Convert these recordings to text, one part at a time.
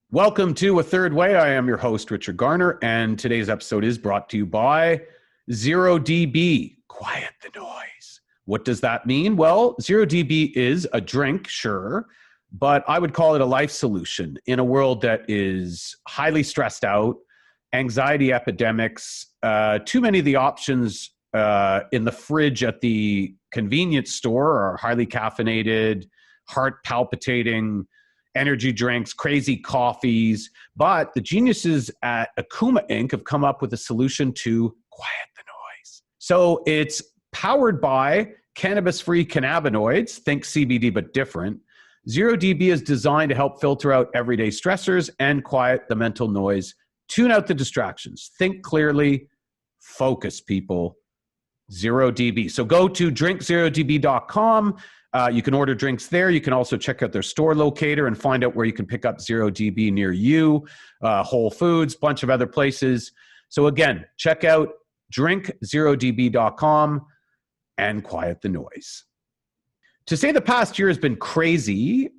Welcome to A Third Way. I am your host, Richard Garner, and today's episode is brought to you by 0DB. Quiet the noise. What does that mean? Well, 0DB is a drink, sure, but I would call it a life solution in a world that is highly stressed out, anxiety epidemics, too many of the options in the fridge at the convenience store are highly caffeinated, heart palpitating, energy drinks, crazy coffees, but the geniuses at Akuma Inc. have come up with a solution to quiet the noise. So it's powered by cannabis-free cannabinoids, think CBD but different. 0DB is designed to help filter out everyday stressors and quiet the mental noise. Tune out the distractions. Think clearly. Focus, people. 0DB. So go to drink0db.com. You can order drinks there. You can also check out their store locator and find out where you can pick up 0DB near you, Whole Foods, bunch of other places. So again, check out drink0db.com and quiet the noise. To say the past year has been crazy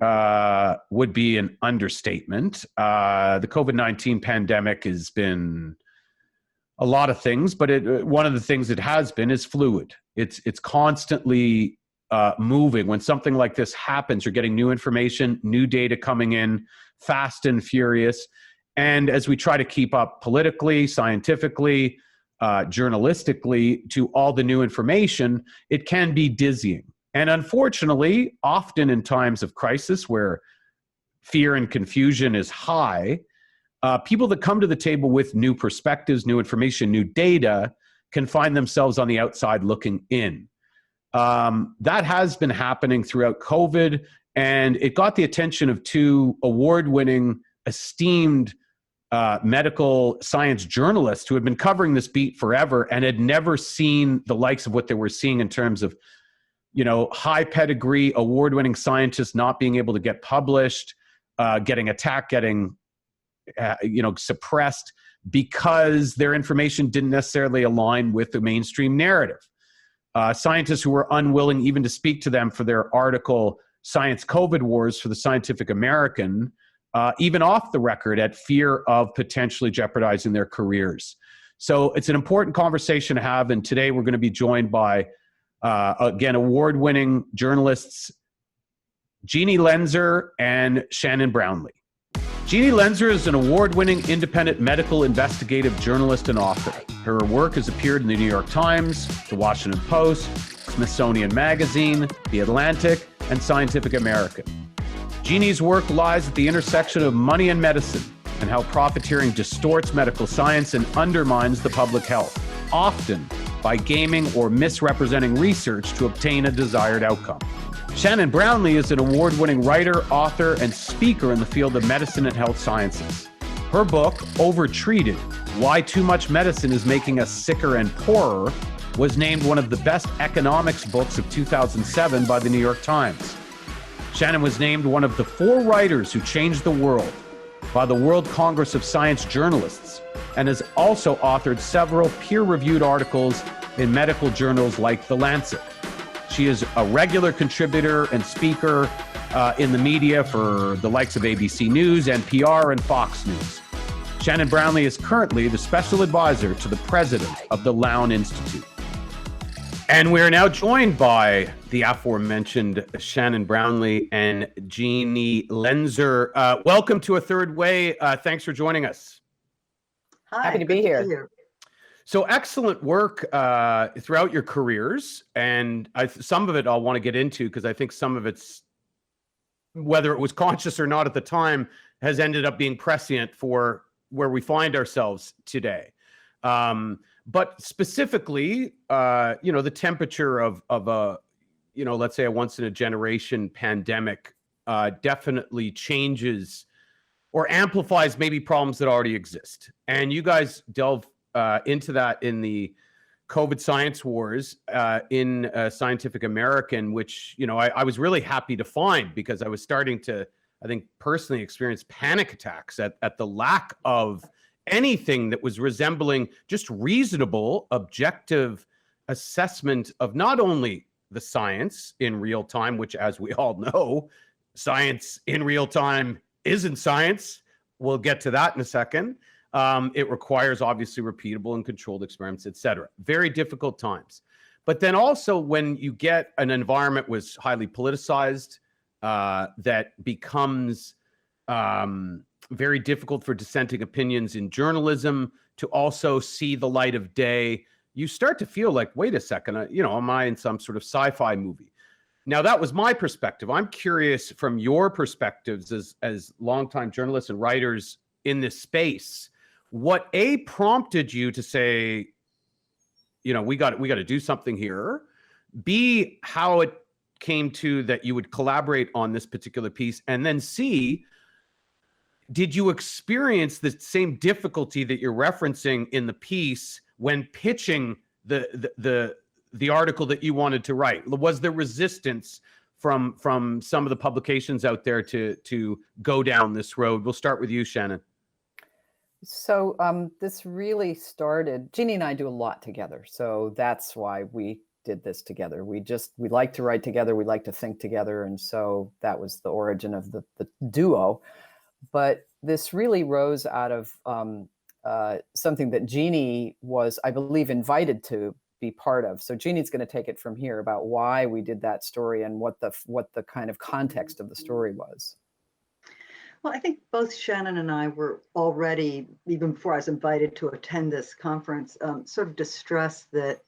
would be an understatement. The COVID-19 pandemic has been a lot of things, but one of the things it has been is fluid. It's constantly moving. When something like this happens, you're getting new information, new data coming in, fast and furious. And as we try to keep up politically, scientifically, journalistically to all the new information, it can be dizzying. And unfortunately, often in times of crisis where fear and confusion is high, people that come to the table with new perspectives, new information, new data can find themselves on the outside looking in. That has been happening throughout COVID, and it got the attention of two award-winning, esteemed medical science journalists who had been covering this beat forever and had never seen the likes of what they were seeing in terms of, high pedigree, award-winning scientists not being able to get published, getting attacked, getting, suppressed because their information didn't necessarily align with the mainstream narrative. Scientists who were unwilling even to speak to them for their article, Science COVID Wars, for the Scientific American, even off the record at fear of potentially jeopardizing their careers. So it's an important conversation to have. And today we're going to be joined by, again, award-winning journalists, Jeannie Lenzer and Shannon Brownlee. Jeannie Lenzer is an award-winning independent medical investigative journalist and author. Her work has appeared in the New York Times, the Washington Post, Smithsonian Magazine, The Atlantic, and Scientific American. Jeannie's work lies at the intersection of money and medicine and how profiteering distorts medical science and undermines the public health, often by gaming or misrepresenting research to obtain a desired outcome. Shannon Brownlee is an award-winning writer, author, and speaker in the field of medicine and health sciences. Her book, Overtreated: Why Too Much Medicine is Making Us Sicker and Poorer, was named one of the best economics books of 2007 by the New York Times. Shannon was named one of the 4 writers who changed the world by the World Congress of Science Journalists and has also authored several peer-reviewed articles in medical journals like The Lancet. She is a regular contributor and speaker in the media for the likes of ABC News, NPR, and Fox News. Shannon Brownlee is currently the special advisor to the president of the Lown Institute. And we're now joined by the aforementioned Shannon Brownlee and Jeannie Lenzer. Welcome to A Third Way. Thanks for joining us. Hi, Happy to be here. So excellent work throughout your careers, and some of it I'll want to get into because I think some of it's, whether it was conscious or not at the time, has ended up being prescient for where we find ourselves today. But specifically, the temperature of a, let's say a once in a generation pandemic definitely changes or amplifies maybe problems that already exist. And you guys delve into that in the COVID Science Wars in Scientific American, which, I was really happy to find because I was starting to, I think, personally experience panic attacks at the lack of anything that was resembling just reasonable, objective assessment of not only the science in real time, which, as we all know, science in real time isn't science, we'll get to that in a second. It requires obviously repeatable and controlled experiments, et cetera. Very difficult times. But then also when you get an environment was highly politicized, that becomes very difficult for dissenting opinions in journalism to also see the light of day, you start to feel like, wait a second, am I in some sort of sci-fi movie? Now, that was my perspective. I'm curious from your perspectives as longtime journalists and writers in this space, what prompted you to say, we got to do something here. B, how it came to that you would collaborate on this particular piece, and then C, did you experience the same difficulty that you're referencing in the piece when pitching the article that you wanted to write? Was there resistance from some of the publications out there to go down this road? We'll start with you, Shannon. So this really started, Jeannie and I do a lot together. So that's why we did this together. We like to write together. We like to think together. And so that was the origin of the duo. But this really rose out of something that Jeannie was, I believe, invited to be part of. So Jeannie's going to take it from here about why we did that story and what the kind of context of the story was. Well, I think both Shannon and I were already, even before I was invited to attend this conference, sort of distressed that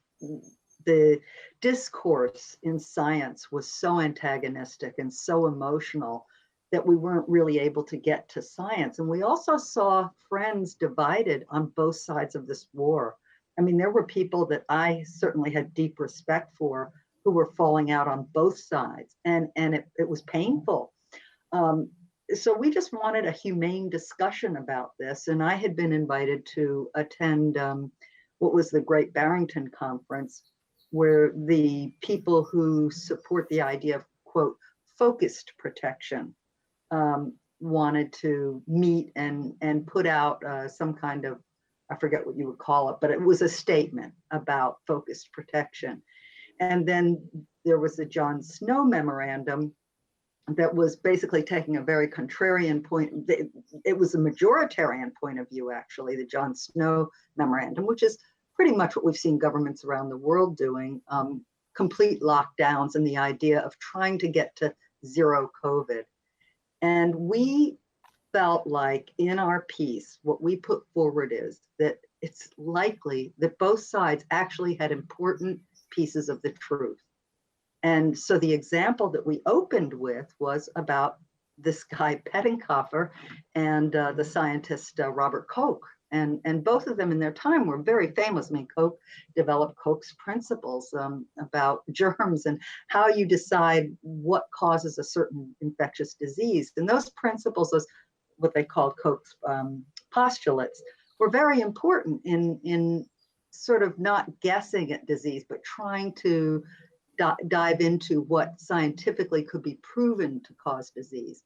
the discourse in science was so antagonistic and so emotional that we weren't really able to get to science. And we also saw friends divided on both sides of this war. I mean, there were people that I certainly had deep respect for who were falling out on both sides, and it was painful. So we just wanted a humane discussion about this. And I had been invited to attend what was the Great Barrington Conference, where the people who support the idea of, quote, focused protection wanted to meet and put out some kind of, I forget what you would call it, but it was a statement about focused protection. And then there was the John Snow memorandum that was basically taking a very contrarian point. It was a majoritarian point of view, actually, the John Snow memorandum, which is pretty much what we've seen governments around the world doing, complete lockdowns and the idea of trying to get to zero COVID. And we felt like in our piece, what we put forward is that it's likely that both sides actually had important pieces of the truth. And so the example that we opened with was about this guy Pettenkofer and the scientist Robert Koch. And both of them in their time were very famous. I mean, Koch developed Koch's principles about germs and how you decide what causes a certain infectious disease. And those principles, those what they called Koch's postulates, were very important in sort of not guessing at disease, but trying to dive into what scientifically could be proven to cause disease.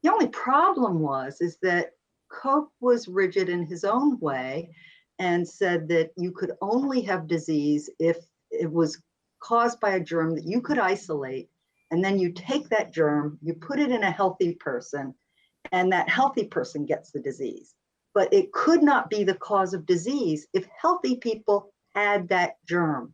The only problem is that Koch was rigid in his own way and said that you could only have disease if it was caused by a germ that you could isolate, and then you take that germ, you put it in a healthy person, and that healthy person gets the disease. But it could not be the cause of disease if healthy people had that germ.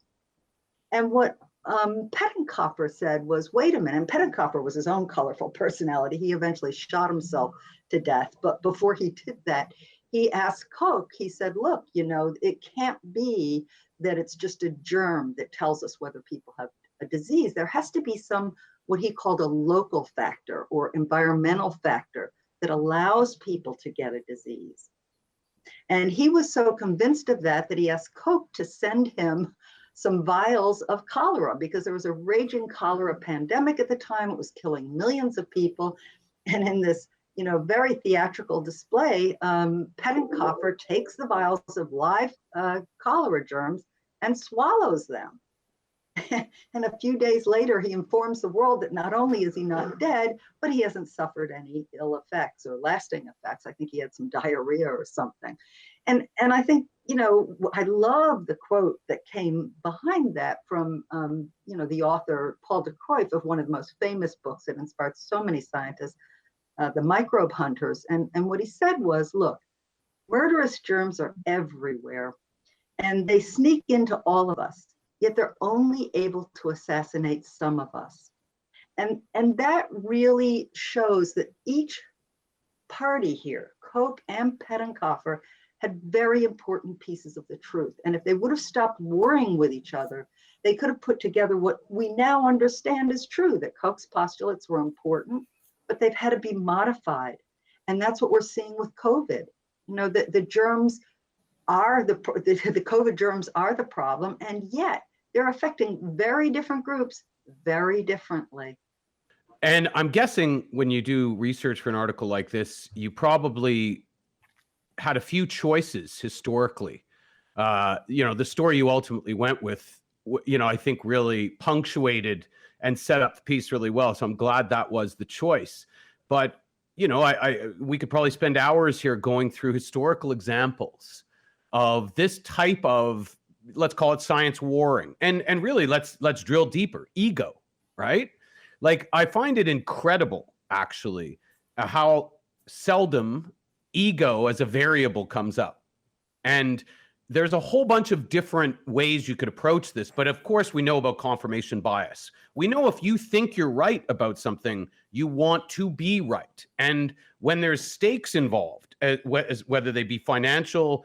And what Pettenkofer said was, wait a minute, and Pettenkofer was his own colorful personality. He eventually shot himself to death. But before he did that, he asked Koch, he said, look, it can't be that it's just a germ that tells us whether people have a disease. There has to be some, what he called a local factor or environmental factor that allows people to get a disease. And he was so convinced of that he asked Koch to send him some vials of cholera, because there was a raging cholera pandemic at the time. It was killing millions of people. And in this, very theatrical display, Pettenkofer takes the vials of live cholera germs and swallows them. And a few days later, he informs the world that not only is he not dead, but he hasn't suffered any ill effects or lasting effects. I think he had some diarrhea or something. And I think, I love the quote that came behind that from, the author Paul de Kruif of one of the most famous books that inspired so many scientists, the microbe hunters. And what he said was, look, murderous germs are everywhere and they sneak into all of us, yet they're only able to assassinate some of us. And that really shows that each party here, Koch and Pettenkofer, had very important pieces of the truth. And if they would have stopped warring with each other, they could have put together what we now understand is true, that Koch's postulates were important, but they've had to be modified. And that's what we're seeing with COVID. You know, the germs are the COVID germs are the problem, and yet they're affecting very different groups very differently. And I'm guessing when you do research for an article like this, you probably had a few choices historically. The story you ultimately went with, I think really punctuated and set up the piece really well. So I'm glad that was the choice. But, we could probably spend hours here going through historical examples of this type of, let's call it science warring. And really, let's drill deeper. Ego, right? Like, I find it incredible, actually, how seldom ego as a variable comes up. And there's a whole bunch of different ways you could approach this. But of course, we know about confirmation bias. We know if you think you're right about something, you want to be right. And when there's stakes involved, whether they be financial,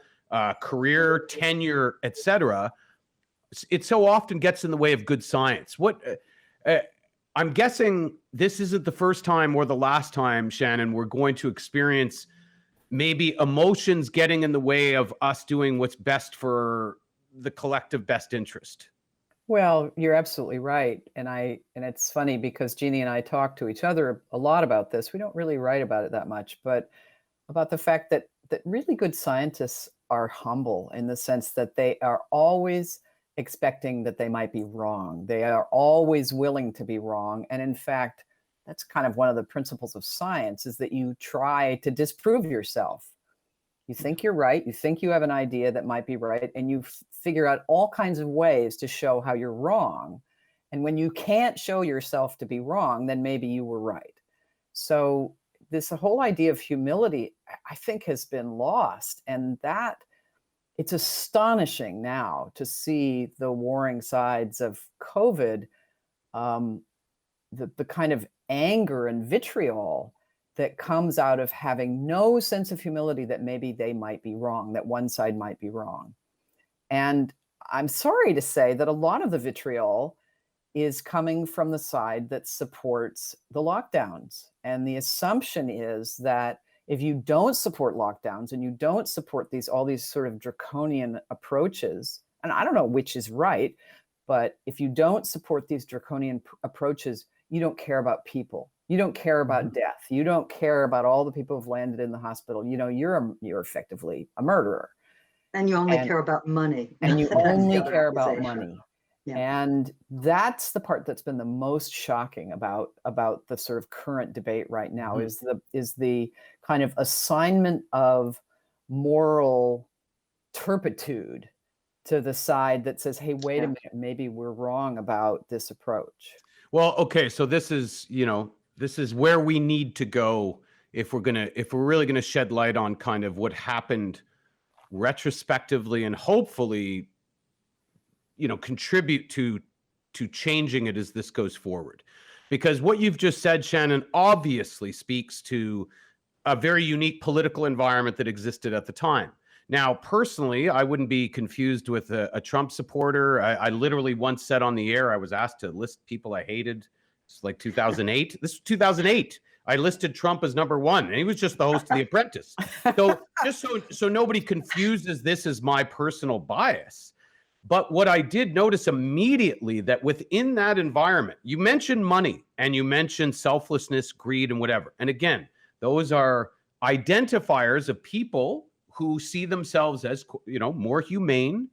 career, tenure, etc., it so often gets in the way of good science. I'm guessing this isn't the first time or the last time, Shannon, we're going to experience maybe emotions getting in the way of us doing what's best for the collective best interest. Well, you're absolutely right. And it's funny because Jeannie and I talk to each other a lot about this. We don't really write about it that much, but about the fact that really good scientists are humble in the sense that they are always expecting that they might be wrong. They are always willing to be wrong. And in fact, that's kind of one of the principles of science, is that you try to disprove yourself. You think you're right. You think you have an idea that might be right, and you figure out all kinds of ways to show how you're wrong. And when you can't show yourself to be wrong, then maybe you were right. So this whole idea of humility, I think, has been lost. And that it's astonishing now to see the warring sides of COVID, the kind of anger and vitriol that comes out of having no sense of humility that maybe they might be wrong, that one side might be wrong. And I'm sorry to say that a lot of the vitriol is coming from the side that supports the lockdowns. And the assumption is that if you don't support lockdowns and you don't support all these sort of draconian approaches, and I don't know which is right, but if you don't support these draconian approaches, you don't care about people. You don't care about death. You don't care about all the people who've landed in the hospital. You're effectively a murderer. And you only care about money. And you only care about money. Yeah. And that's the part that's been the most shocking about the sort of current debate right now, is the kind of assignment of moral turpitude to the side that says, hey, wait a minute, maybe we're wrong about this approach. Well, okay, so this is where we need to go if we're really gonna shed light on kind of what happened retrospectively and hopefully, contribute to changing it as this goes forward. Because what you've just said, Shannon, obviously speaks to a very unique political environment that existed at the time. Now, personally, I wouldn't be confused with a Trump supporter. I literally once said on the air, I was asked to list people I hated. It's like 2008. This was 2008. I listed Trump as number one, and he was just the host of The Apprentice. So just so nobody confuses this as my personal bias. But what I did notice immediately, that within that environment, you mentioned money and you mentioned selflessness, greed, and whatever. And again, those are identifiers of people who see themselves as, more humane,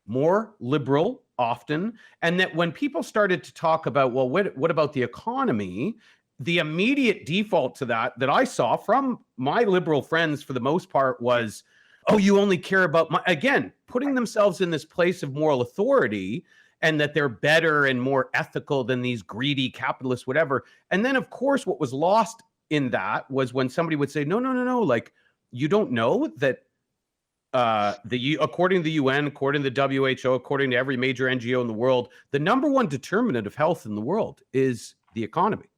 more liberal often. And that when people started to talk about, well, what about the economy? The immediate default to that I saw from my liberal friends for the most part was, oh, you only care about again, putting themselves in this place of moral authority, and that they're better and more ethical than these greedy capitalists, whatever. And then, of course, what was lost in that was when somebody would say, no, like, you don't know that according to the UN, according to the WHO, according to every major NGO in the world, the number one determinant of health in the world is the economy.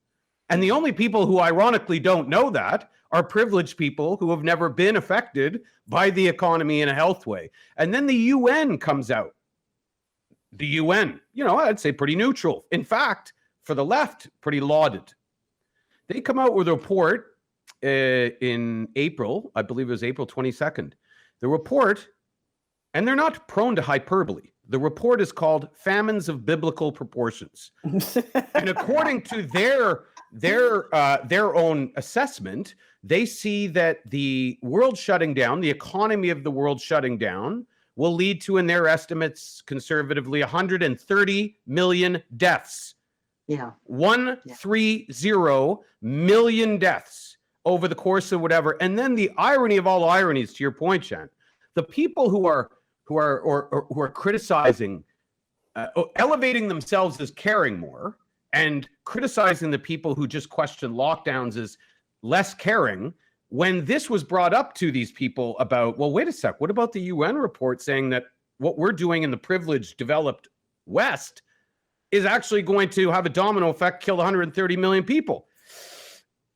And the only people who ironically don't know that are privileged people who have never been affected by the economy in a health way. And then the UN comes out. The UN, I'd say pretty neutral. In fact, for the left, pretty lauded. They come out with a report in April, I believe it was April 22nd. The report, and they're not prone to hyperbole. The report is called Famines of Biblical Proportions. And according to their own assessment, they see that the world shutting down, the economy of the world shutting down, will lead to, in their estimates, conservatively, 130 million deaths. Yeah. 130 million deaths over the course of whatever. And then the irony of all ironies, to your point, Shan, the people who are criticizing, elevating themselves as caring more, and criticizing the people who just question lockdowns as less caring, when this was brought up to these people about, well, wait a sec, what about the UN report saying that what we're doing in the privileged developed West is actually going to have a domino effect, kill 130 million people?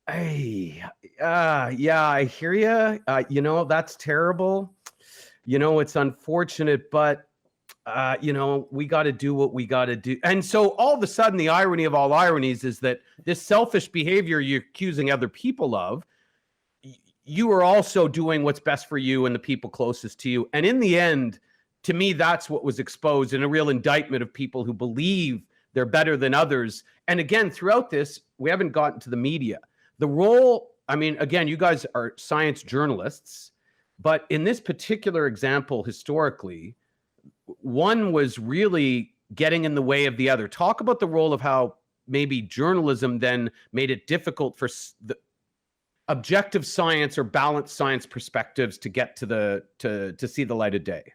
Yeah, I hear you. That's terrible. It's unfortunate, but we got to do what we got to do. And so all of a sudden, the irony of all ironies is that this selfish behavior you're accusing other people of, you are also doing what's best for you and the people closest to you. And in the end, to me, that's what was exposed, in a real indictment of people who believe they're better than others. And again, throughout this, we haven't gotten to the media. The role, again, you guys are science journalists, but in this particular example, historically, one was really getting in the way of the other. Talk about the role of how maybe journalism then made it difficult for the objective science or balanced science perspectives to get to see the light of day.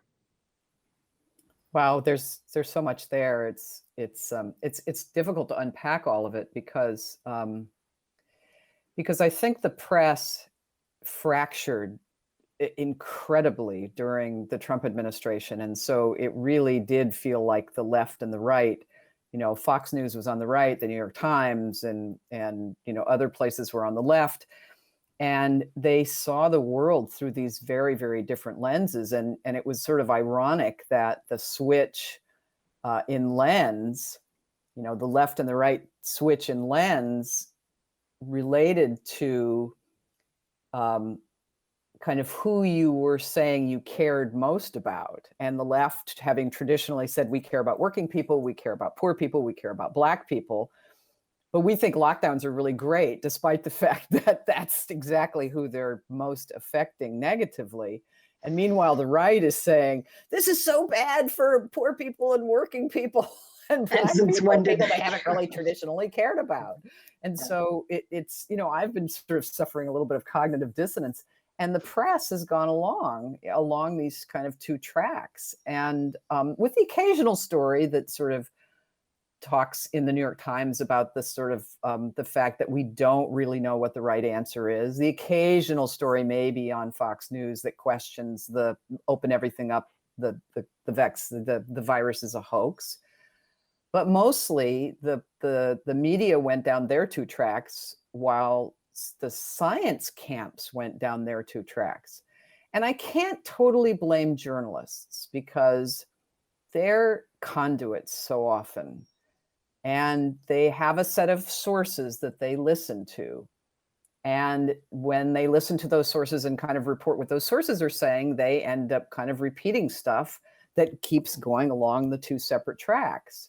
Wow, there's so much there. It's difficult to unpack all of it because I think the press fractured incredibly during the Trump administration. And so it really did feel like the left and the right, Fox News was on the right, the New York Times and other places were on the left. And they saw the world through these very, very different lenses. And it was sort of ironic that the switch in lens, the left and the right switch in lens related to kind of who you were saying you cared most about. And the left, having traditionally said, we care about working people, we care about poor people, we care about Black people. But we think lockdowns are really great, despite the fact that that's exactly who they're most affecting negatively. And meanwhile, the right is saying, this is so bad for poor people and working people and Black people they haven't really traditionally cared about. And so it's, I've been sort of suffering a little bit of cognitive dissonance. And the press has gone along these kind of two tracks. And with the occasional story that sort of talks in the New York Times about the sort of the fact that we don't really know what the right answer is. The occasional story maybe on Fox News that questions the open everything up, the virus is a hoax. But mostly the media went down their two tracks while the science camps went down their two tracks. And I can't totally blame journalists because they're conduits so often. And they have a set of sources that they listen to. And when they listen to those sources and kind of report what those sources are saying, they end up kind of repeating stuff that keeps going along the two separate tracks.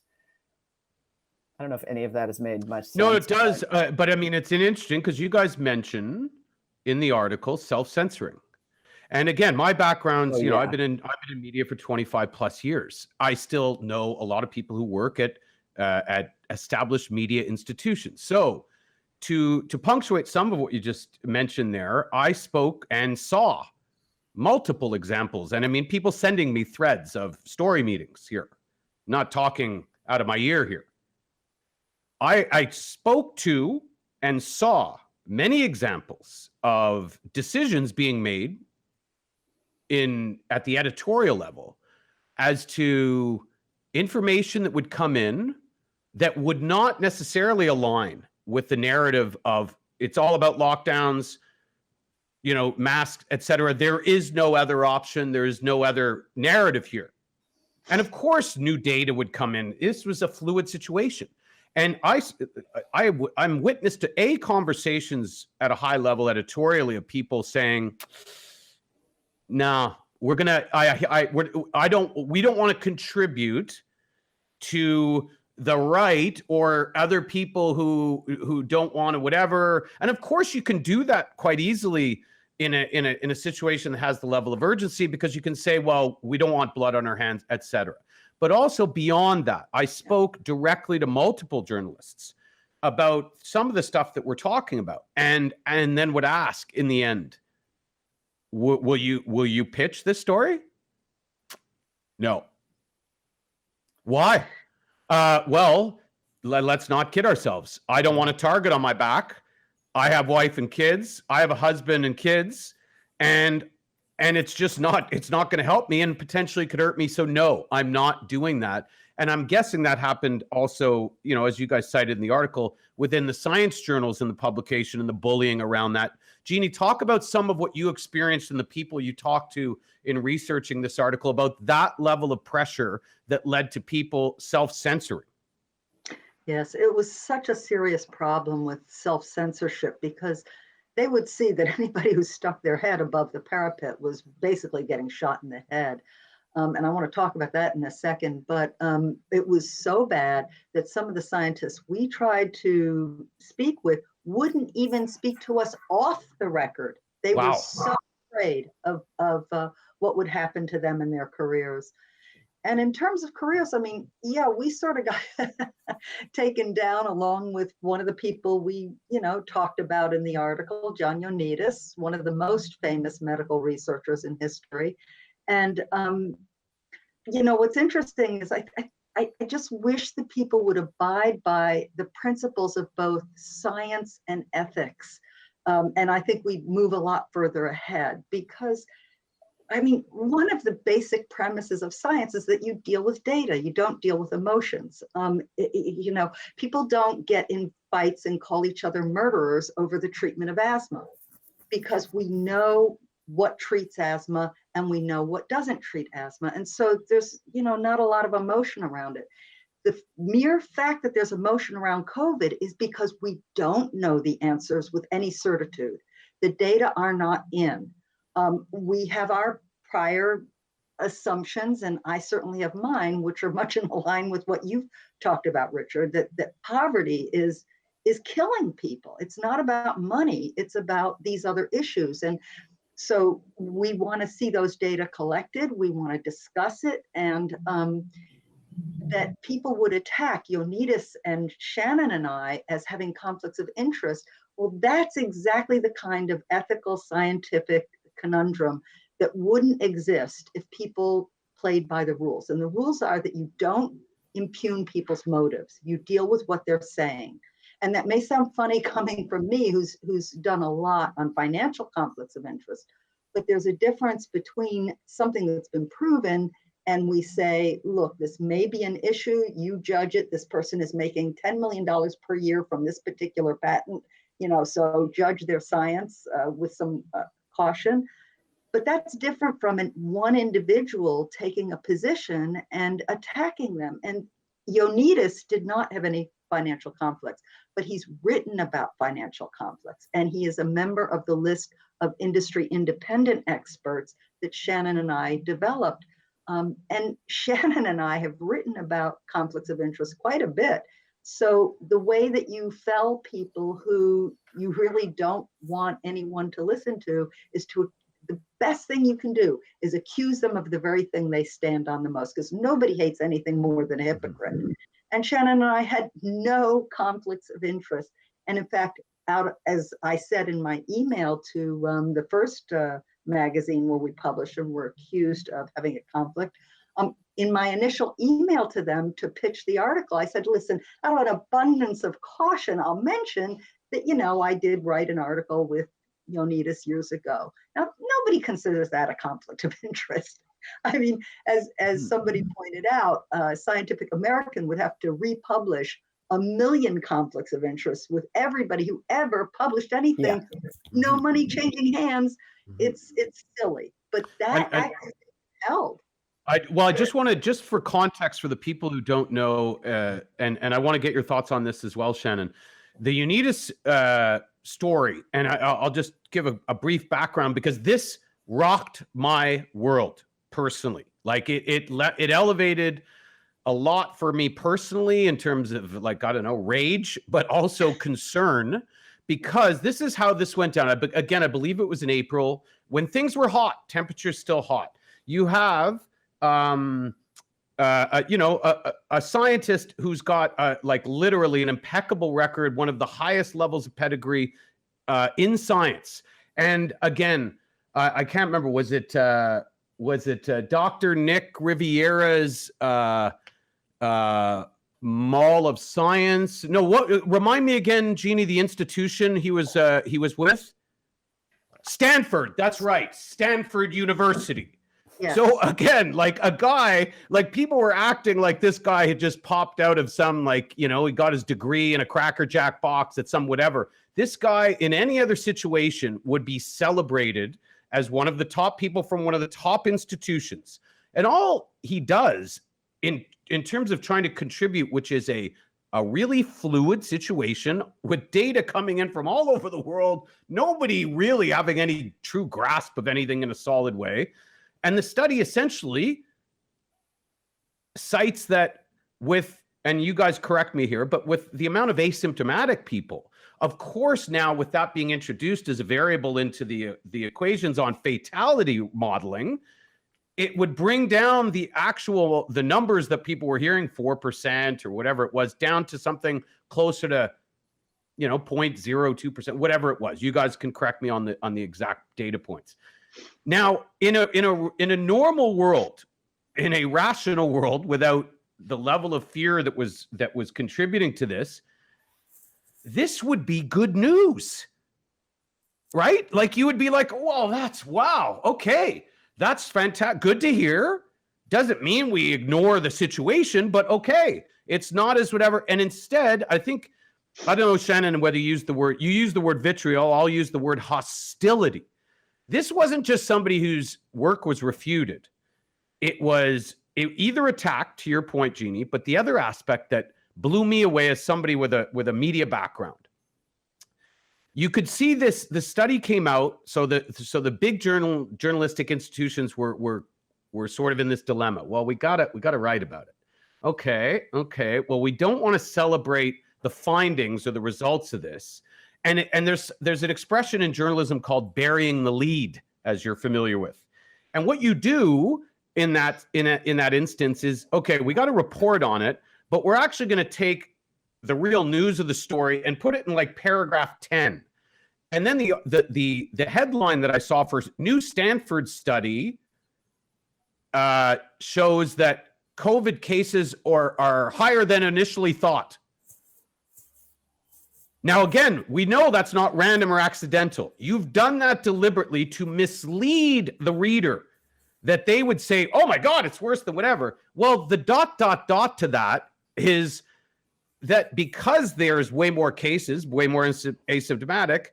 I don't know if any of that has made much sense. No, it does. But it's interesting because you guys mention in the article self-censoring. And again, my background's, I've been in media for 25 plus years. I still know a lot of people who work at established media institutions. So to punctuate some of what you just mentioned there, I spoke and saw multiple examples. And people sending me threads of story meetings here, not talking out of my ear here. I spoke to and saw many examples of decisions being made at the editorial level as to information that would come in that would not necessarily align with the narrative of it's all about lockdowns, masks, etc. There is no other option. There is no other narrative here. And of course, new data would come in. This was a fluid situation. And I'm witness to conversations at a high level editorially of people saying, "Nah, we don't want to contribute to the right or other people who don't want to whatever." And of course, you can do that quite easily in a situation that has the level of urgency, because you can say, well, we don't want blood on our hands, etc. But also beyond that, I spoke directly to multiple journalists about some of the stuff that we're talking about, and then would ask in the end, will you pitch this story? No. Why? Well, let's not kid ourselves. I don't want a target on my back. I have wife and kids. I have a husband and kids, and it's just not going to help me, and potentially could hurt me. So no, I'm not doing that. And I'm guessing that happened also, as you guys cited in the article, within the science journals and the publication and the bullying around that. Jeannie, talk about some of what you experienced and the people you talked to in researching this article about that level of pressure that led to people self-censoring. Yes, it was such a serious problem with self-censorship, because they would see that anybody who stuck their head above the parapet was basically getting shot in the head. And I want to talk about that in a second, but it was so bad that some of the scientists we tried to speak with wouldn't even speak to us off the record. They were so afraid of what would happen to them in their careers. And in terms of careers, I mean, yeah, we sort of got taken down along with one of the people we, talked about in the article, John Ioannidis, one of the most famous medical researchers in history. And, what's interesting is I just wish that people would abide by the principles of both science and ethics. And I think we'd move a lot further ahead, because one of the basic premises of science is that you deal with data, you don't deal with emotions. People don't get in fights and call each other murderers over the treatment of asthma, because we know what treats asthma and we know what doesn't treat asthma. And so there's, not a lot of emotion around it. The mere fact that there's emotion around COVID is because we don't know the answers with any certitude. The data are not in. We have our prior assumptions, and I certainly have mine, which are much in line with what you've talked about, Richard, that poverty is killing people. It's not about money, it's about these other issues. And so we want to see those data collected, we want to discuss it, and that people would attack Ioannidis and Shannon and I as having conflicts of interest. Well, that's exactly the kind of ethical, scientific conundrum that wouldn't exist if people played by the rules. And the rules are that you don't impugn people's motives. You deal with what they're saying. And that may sound funny coming from me, who's done a lot on financial conflicts of interest, but there's a difference between something that's been proven and we say, look, this may be an issue, you judge it, this person is making $10 million per year from this particular patent, so judge their science with some caution. But that's different from one individual taking a position and attacking them. And Ioannidis did not have any financial conflicts, but he's written about financial conflicts. And he is a member of the list of industry independent experts that Shannon and I developed. And Shannon and I have written about conflicts of interest quite a bit. So the way that you fell people who you really don't want anyone to listen to is the best thing you can do is accuse them of the very thing they stand on the most, because nobody hates anything more than a hypocrite. And Shannon and I had no conflicts of interest. And in fact, as I said in my email to the first magazine where we published and were accused of having a conflict, in my initial email to them to pitch the article, I said, listen, out of an abundance of caution, I'll mention that, I did write an article with Leonidas years ago. Now, nobody considers that a conflict of interest. I mean, as somebody pointed out, Scientific American would have to republish 1 million conflicts of interest with everybody who ever published anything. No money changing hands. It's silly, but that actually held. I just want to, just for context for the people who don't know, and I want to get your thoughts on this as well, Shannon. The Unitas story, and I'll just give a brief background because this rocked my world personally. Like it elevated a lot for me personally in terms of, like, I don't know, rage, but also concern, because this is how this went down. Again, I believe it was in April when things were hot, temperatures still hot. You have a scientist who's got like literally an impeccable record, one of the highest levels of pedigree in science. And again, I can't remember, was it Dr. Nick Riviera's Mall of Science? No, what? Remind me again, Jeannie, the institution he was with? Stanford. That's right, Stanford University. Yeah. So again, like a guy, like people were acting like this guy had just popped out of some, like, he got his degree in a Cracker Jack box at some whatever. This guy in any other situation would be celebrated as one of the top people from one of the top institutions. And all he does in terms of trying to contribute, which is a really fluid situation with data coming in from all over the world, nobody really having any true grasp of anything in a solid way. And the study essentially cites that with, and you guys correct me here, but with the amount of asymptomatic people, of course, now with that being introduced as a variable into the equations on fatality modeling, it would bring down the numbers that people were hearing, 4% or whatever it was, down to something closer to, 0.02%, whatever it was. You guys can correct me on the exact data points. Now, in a normal world, in a rational world, without the level of fear that was contributing to this would be good news, right? Like you would be like, well, wow, okay, that's fantastic, good to hear. Doesn't mean we ignore the situation, but okay, it's not as whatever. And instead, I don't know, Shannon, whether you use the word vitriol, I'll use the word hostility. This wasn't just somebody whose work was refuted. It either attacked, to your point, Jeannie, but the other aspect that blew me away as somebody with a media background. You could see this, the study came out, so the big journalistic institutions were sort of in this dilemma. Well, we gotta write about it. Okay. Well, we don't want to celebrate the findings or the results of this. And there's an expression in journalism called burying the lead, as you're familiar with. And what you do in that instance is, okay, we got to report on it, but we're actually going to take the real news of the story and put it in like paragraph 10. And then the headline that I saw for new Stanford study shows that COVID cases are higher than initially thought. Now, again, we know that's not random or accidental. You've done that deliberately to mislead the reader, that they would say, oh my God, it's worse than whatever. Well, the ... to that is that because there's way more cases, way more asymptomatic,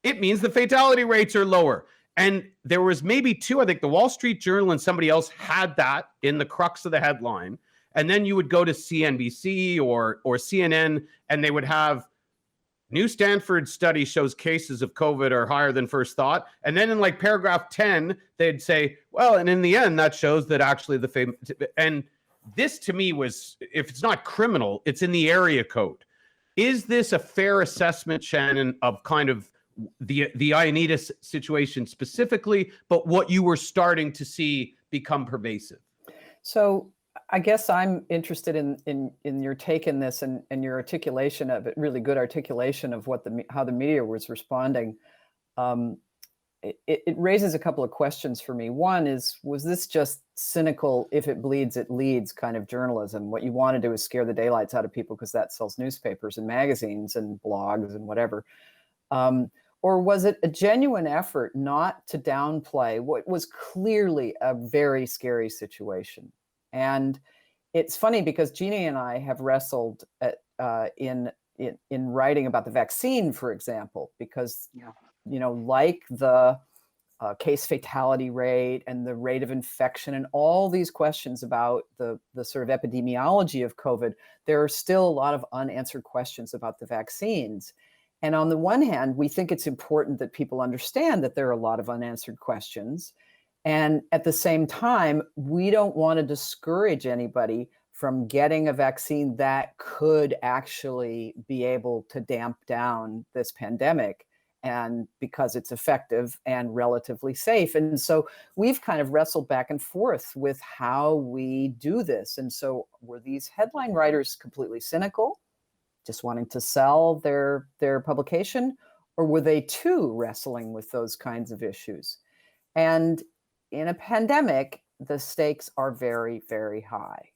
it means the fatality rates are lower. And there was maybe two, I think the Wall Street Journal and somebody else had that in the crux of the headline. And then you would go to CNBC or CNN and they would have, new Stanford study shows cases of COVID are higher than first thought. And then in like paragraph 10, they'd say, well, and in the end, that shows that actually and this to me was, if it's not criminal, it's in the area code. Is this a fair assessment, Shannon, of kind of the Ioannidis situation specifically, but what you were starting to see become pervasive? So I guess I'm interested in your take in this and your articulation of it, really good articulation of how the media was responding. it raises a couple of questions for me. One is, was this just cynical, if it bleeds, it leads kind of journalism? What you want to do is scare the daylights out of people because that sells newspapers and magazines and blogs and whatever. Or was it a genuine effort not to downplay what was clearly a very scary situation? And it's funny because Jeannie and I have wrestled in writing about the vaccine, for example, because, like the case fatality rate and the rate of infection and all these questions about the sort of epidemiology of COVID, there are still a lot of unanswered questions about the vaccines. And on the one hand, we think it's important that people understand that there are a lot of unanswered questions. And at the same time, we don't want to discourage anybody from getting a vaccine that could actually be able to damp down this pandemic, and because it's effective and relatively safe. And so we've kind of wrestled back and forth with how we do this. And so were these headline writers completely cynical, just wanting to sell their publication, or were they too wrestling with those kinds of issues? And in a pandemic, the stakes are very, very high.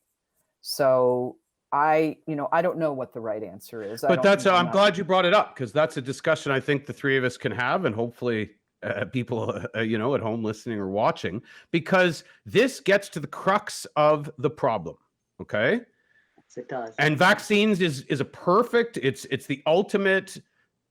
So I don't know what the right answer is. But I'm glad you brought it up, because that's a discussion I think the three of us can have, and hopefully people, at home listening or watching, because this gets to the crux of the problem. Okay. Yes, it does. And vaccines is a perfect, it's the ultimate,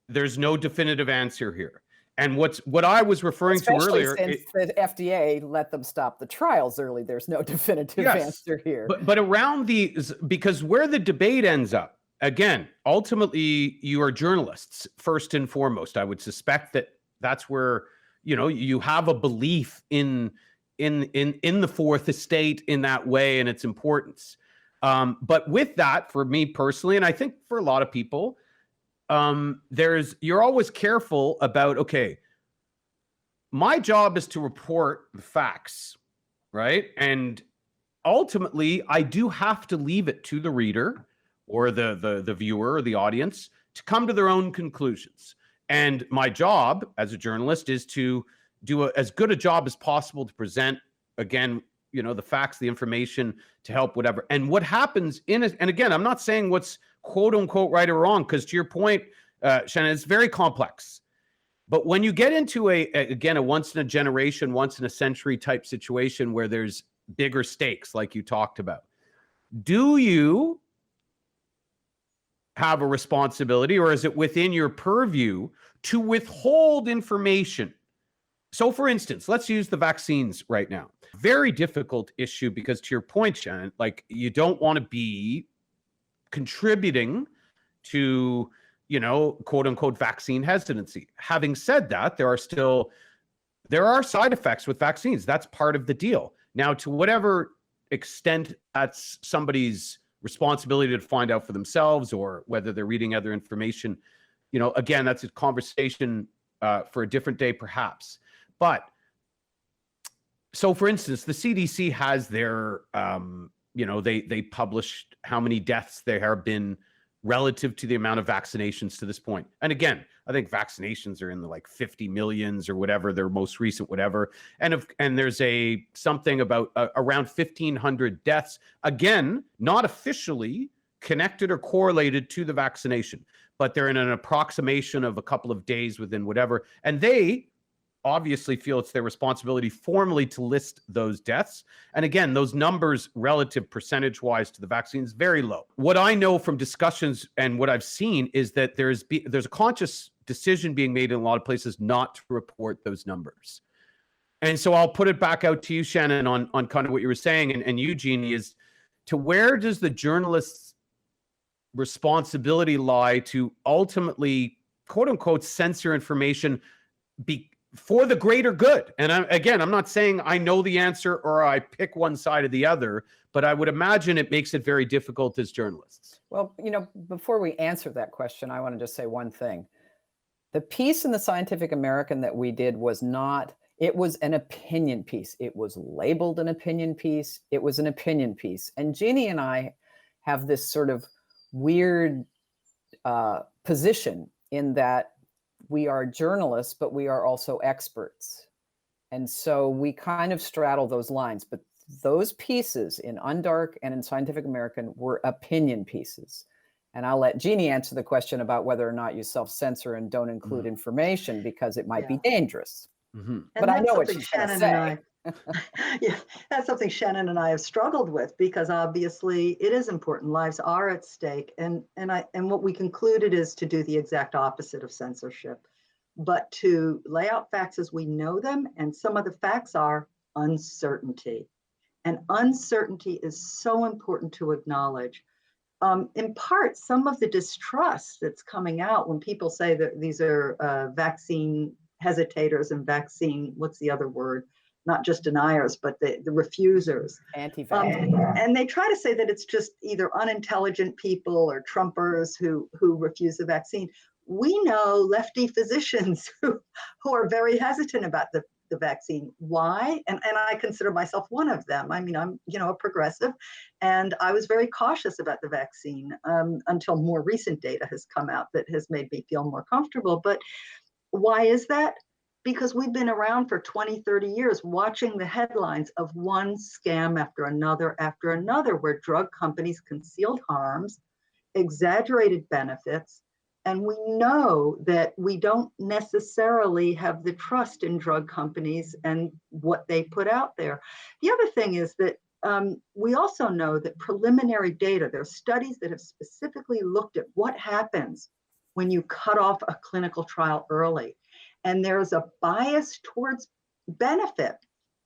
there's no definitive answer here. And what I was referring to earlier, since the FDA let them stop the trials early, there's no definitive answer here. But around these, because where the debate ends up, again, ultimately you are journalists first and foremost. I would suspect that's where you have a belief in the fourth estate in that way and its importance. But with that, for me personally, and I think for a lot of people, you're always careful about, okay, my job is to report the facts, right? And ultimately I do have to leave it to the reader or the viewer or the audience to come to their own conclusions. And my job as a journalist is to do as good a job as possible to present, again, the facts, the information, to help whatever. And what happens and again, I'm not saying what's quote unquote right or wrong, because to your point, Shannon, it's very complex. But when you get into a once in a generation, once in a century type situation where there's bigger stakes, like you talked about, do you have a responsibility, or is it within your purview to withhold information? So for instance, let's use the vaccines right now. Very difficult issue, because to your point, Shannon, like, you don't want to be contributing to, quote unquote, vaccine hesitancy. Having said that, there are side effects with vaccines. That's part of the deal. Now, to whatever extent that's somebody's responsibility to find out for themselves, or whether they're reading other information, again, that's a conversation for a different day, perhaps. But so, for instance, the CDC has their, they published how many deaths there have been relative to the amount of vaccinations to this point. And again, I think vaccinations are in the 50 millions or whatever, their most recent whatever. And there's something about around 1,500 deaths, again, not officially connected or correlated to the vaccination, but they're in an approximation of a couple of days within whatever. And they obviously feel it's their responsibility formally to list those deaths. And again, those numbers relative percentage-wise to the vaccines, very low. What I know from discussions and what I've seen is that there's a conscious decision being made in a lot of places not to report those numbers. And so I'll put it back out to you, Shannon, on kind of what you were saying, and you, Jeannie, is to where does the journalist's responsibility lie to ultimately, quote unquote, censor information for the greater good? And I'm not saying I know the answer or I pick one side or the other, but I would imagine it makes it very difficult as journalists. Well, before we answer that question, I want to just say one thing. The piece in the Scientific American that we did was it was an opinion piece. It was labeled an opinion piece. It was an opinion piece. And Jeannie and I have this sort of weird position in that we are journalists, but we are also experts. And so we kind of straddle those lines. But those pieces in Undark and in Scientific American were opinion pieces. And I'll let Jeannie answer the question about whether or not you self-censor and don't include information because it might be dangerous. But I know what she's going to say. Yeah, that's something Shannon and I have struggled with, because obviously it is important. Lives are at stake. And what we concluded is to do the exact opposite of censorship, but to lay out facts as we know them. And some of the facts are uncertainty. And uncertainty is so important to acknowledge. In part, some of the distrust that's coming out when people say that these are vaccine hesitators and vaccine, what's the other word? Not just deniers, but the refusers. Anti-vax. And they try to say that it's just either unintelligent people or Trumpers who refuse the vaccine. We know lefty physicians who are very hesitant about the vaccine. Why? And I consider myself one of them. I mean, I'm a progressive, and I was very cautious about the vaccine until more recent data has come out that has made me feel more comfortable. But why is that? Because we've been around for 20, 30 years watching the headlines of one scam after another, where drug companies concealed harms, exaggerated benefits, and we know that we don't necessarily have the trust in drug companies and what they put out there. The other thing is that we also know that preliminary data, there are studies that have specifically looked at what happens when you cut off a clinical trial early. And there's a bias towards benefit.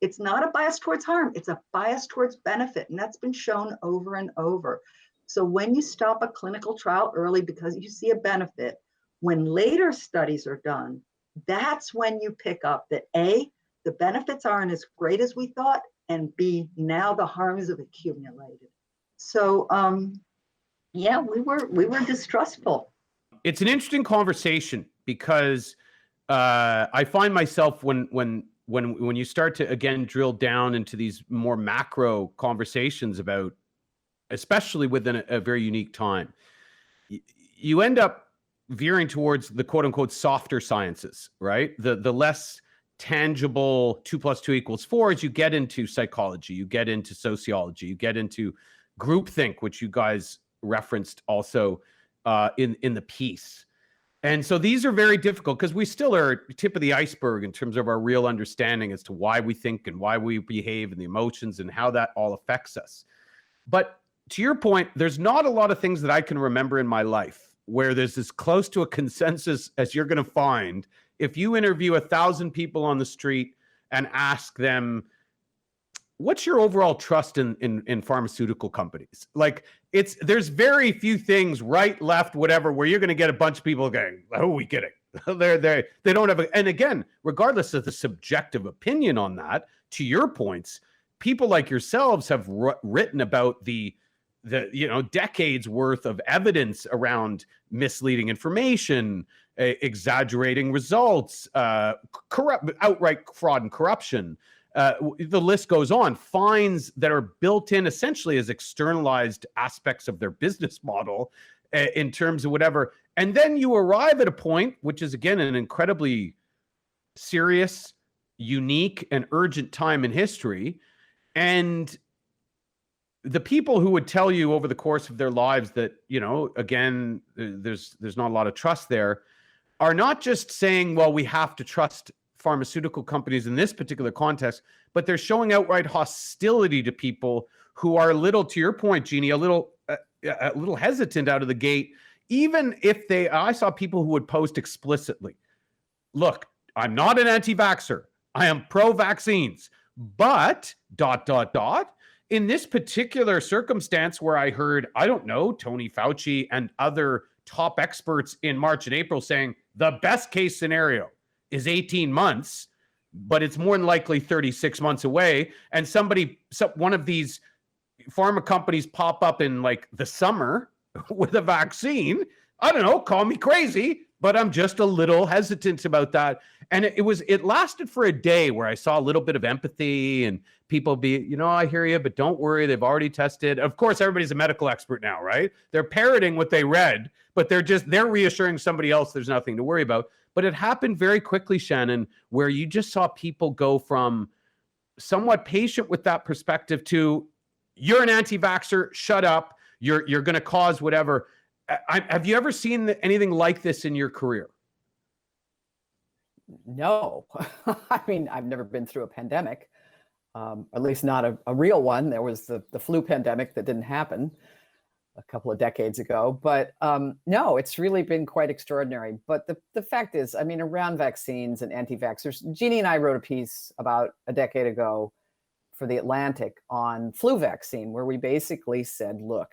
It's not a bias towards harm, it's a bias towards benefit. And that's been shown over and over. So when you stop a clinical trial early because you see a benefit, when later studies are done, that's when you pick up that A, the benefits aren't as great as we thought, and B, now the harms have accumulated. So yeah, we were distrustful. It's an interesting conversation because I find myself when you start to again drill down into these more macro conversations about, especially within a very unique time, you end up veering towards the quote unquote softer sciences, right? The less tangible 2 + 2 = 4 as you get into psychology, you get into sociology, you get into groupthink, which you guys referenced also in the piece. And so these are very difficult because we still are tip of the iceberg in terms of our real understanding as to why we think and why we behave and the emotions and how that all affects us. But to your point, there's not a lot of things that I can remember in my life where there's as close to a consensus as you're going to find if you interview 1,000 people on the street and ask them, what's your overall trust in pharmaceutical companies? Like, there's very few things, right, left, whatever, where you're going to get a bunch of people going, who are we kidding? They don't have and again, regardless of the subjective opinion on that, to your points, people like yourselves have written about the decades worth of evidence around misleading information, exaggerating results, outright fraud and corruption. The list goes on. Fines that are built in essentially as externalized aspects of their business model in terms of whatever. And then you arrive at a point, which is, again, an incredibly serious, unique, and urgent time in history. And the people who would tell you over the course of their lives that, again, there's not a lot of trust there, are not just saying, well, we have to trust pharmaceutical companies in this particular context, but they're showing outright hostility to people who are a little, to your point, Jeannie, a little hesitant out of the gate, even if I saw people who would post explicitly, look, I'm not an anti-vaxxer. I am pro-vaccines, but ... In this particular circumstance where I heard, I don't know, Tony Fauci and other top experts in March and April saying the best case scenario is 18 months, but it's more than likely 36 months away. And one of these pharma companies pop up in like the summer with a vaccine. I don't know, call me crazy, but I'm just a little hesitant about that. And it lasted for a day where I saw a little bit of empathy and people be, I hear you, but don't worry, they've already tested. Of course, everybody's a medical expert now, right? They're parroting what they read, but they're reassuring somebody else there's nothing to worry about. but it happened very quickly, Shannon, where you just saw people go from somewhat patient with that perspective to, you're an anti-vaxxer, shut up, you're going to cause whatever. Have you ever seen anything like this in your career? No. I mean, I've never been through a pandemic, at least not a real one. There was the flu pandemic that didn't happen a couple of decades ago. But no, it's really been quite extraordinary. But the fact is, I mean, around vaccines and anti-vaxxers, Jeannie and I wrote a piece about a decade ago for The Atlantic on flu vaccine, where we basically said, look,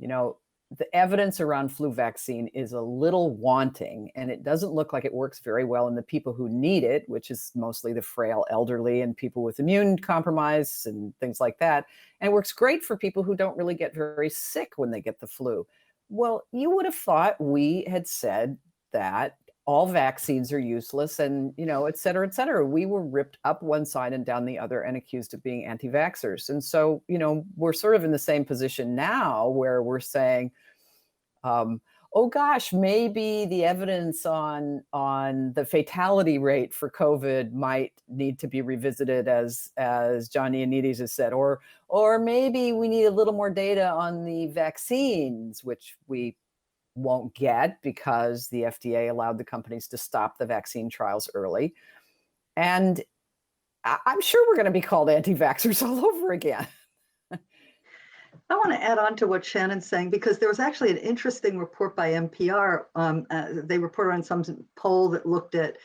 you know, the evidence around flu vaccine is a little wanting, and it doesn't look like it works very well in the people who need it, which is mostly the frail elderly and people with immune compromise and things like that. And it works great for people who don't really get very sick when they get the flu. Well, you would have thought we had said that all vaccines are useless and, you know, et cetera, et cetera. We were ripped up one side and down the other and accused of being anti-vaxxers. And so, you know, we're sort of in the same position now where we're saying, oh gosh, maybe the evidence on the fatality rate for COVID might need to be revisited, as John Ioannidis has said, or maybe we need a little more data on the vaccines, which we won't get because the FDA allowed the companies to stop the vaccine trials early. And I'm sure we're going to be called anti-vaxxers all over again. I want to add on to what Shannon's saying, because there was actually an interesting report by NPR. They reported on some poll that looked at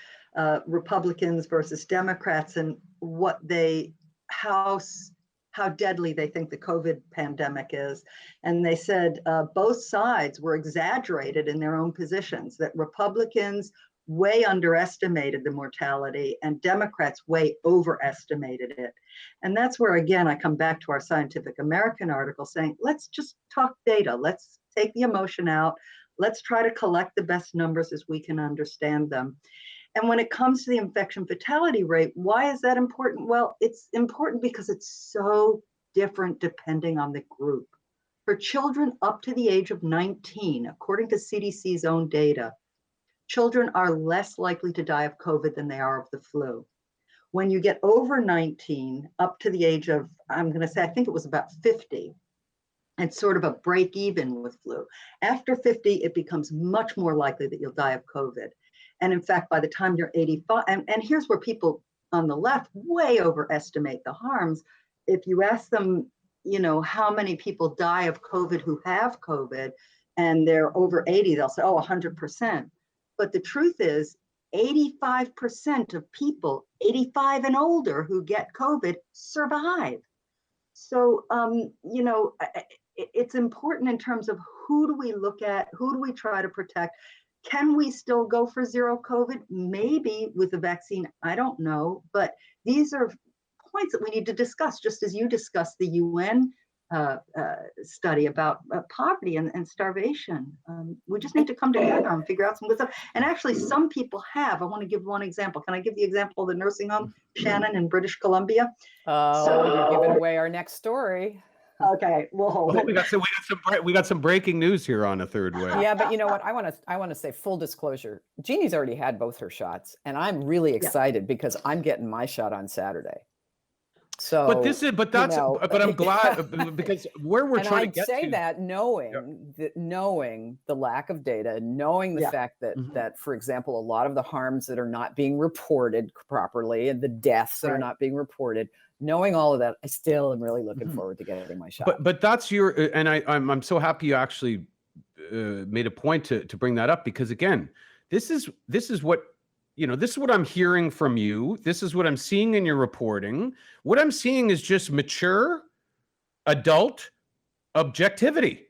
Republicans versus Democrats and how deadly they think the COVID pandemic is. And they said both sides were exaggerated in their own positions, that Republicans way underestimated the mortality and Democrats way overestimated it. And that's where, again, I come back to our Scientific American article saying, let's just talk data. Let's take the emotion out. Let's try to collect the best numbers as we can understand them. And when it comes to the infection fatality rate, why is that important? Well, it's important because it's so different depending on the group. For children up to the age of 19, according to CDC's own data, children are less likely to die of COVID than they are of the flu. When you get over 19, up to the age of, I'm going to say, I think it was about 50, it's sort of a break even with flu. After 50, it becomes much more likely that you'll die of COVID. And in fact, by the time you're 85, and here's where people on the left way overestimate the harms. If you ask them, you know, how many people die of COVID who have COVID, and they're over 80, they'll say, oh, 100%. But the truth is, 85% of people 85 and older who get COVID survive. So, you know, it's important in terms of who do we look at, who do we try to protect? Can we still go for zero COVID? Maybe with the vaccine, I don't know. But these are points that we need to discuss, just as you discussed the UN study about poverty and starvation. We just need to come together and figure out some good stuff. And actually, some people have. I want to give one example. Can I give the example of the nursing home, Shannon, in British Columbia? So you're giving away our next story. Okay, we'll hold it. We got some breaking news here on A Third Way. Yeah, but you know what? I want to say, full disclosure. Jeannie's already had both her shots, and I'm really excited because I'm getting my shot on Saturday. So, but I'm glad because where we're trying to get to. And I'd say that knowing the lack of data, knowing the fact that that, for example, a lot of the harms that are not being reported properly and the deaths that are not being reported, knowing all of that, I still am really looking forward to getting my shot. But that's your, and I'm so happy you actually made a point to bring that up, because again, this is what. You know, this is what I'm hearing from you. This is what I'm seeing in your reporting. What I'm seeing is just mature, adult objectivity.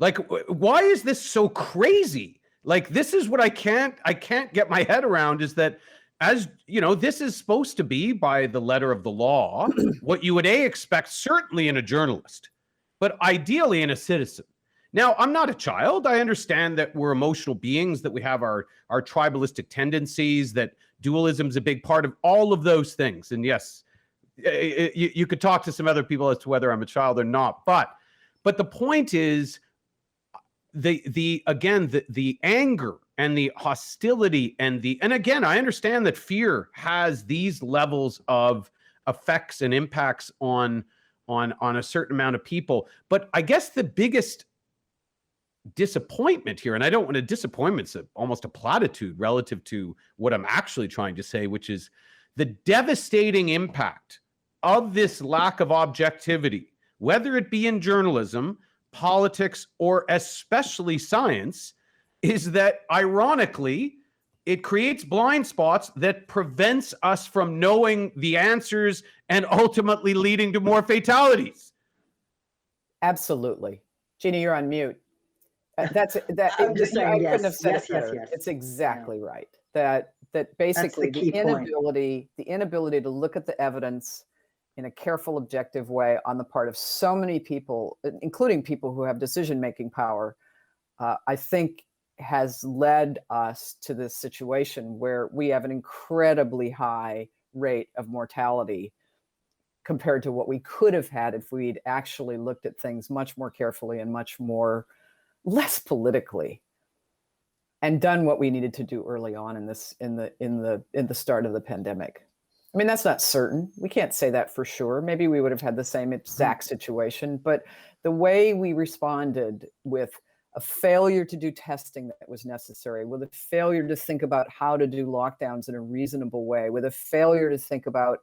Like, why is this so crazy? Like, this is what I can't get my head around, is that, as you know, this is supposed to be, by the letter of the law, what you would expect, certainly in a journalist, but ideally in a citizen. Now, I'm not a child. I understand that we're emotional beings, that we have our tribalistic tendencies, that dualism is a big part of all of those things. And yes, you could talk to some other people as to whether I'm a child or not. But the point is, the anger and the hostility and again, I understand that fear has these levels of effects and impacts on a certain amount of people. But I guess the biggest disappointment here, and I don't want to, disappointment's almost a platitude relative to what I'm actually trying to say, which is the devastating impact of this lack of objectivity, whether it be in journalism, politics, or especially science, is that ironically, it creates blind spots that prevents us from knowing the answers and ultimately leading to more fatalities. Absolutely. Jeannie, you're on mute. I'm just saying, I yes, couldn't have said yes, it better. yes. It's exactly right. That basically the inability to look at the evidence in a careful, objective way on the part of so many people, including people who have decision-making power, I think has led us to this situation where we have an incredibly high rate of mortality compared to what we could have had if we'd actually looked at things much more carefully and much more less politically, and done what we needed to do early on in the start of the pandemic. I mean, that's not certain. We can't say that for sure. Maybe we would have had the same exact situation, but the way we responded with a failure to do testing that was necessary, with a failure to think about how to do lockdowns in a reasonable way, with a failure to think about,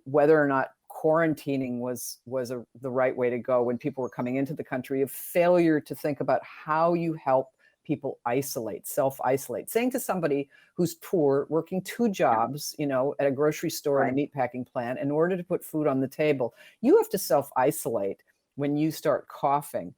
whether or not quarantining was the right way to go when people were coming into the country, a failure to think about how you help people self-isolate, saying to somebody who's poor, working 2 jobs, at a grocery store and a meatpacking plant in order to put food on the table, you have to self-isolate when you start coughing.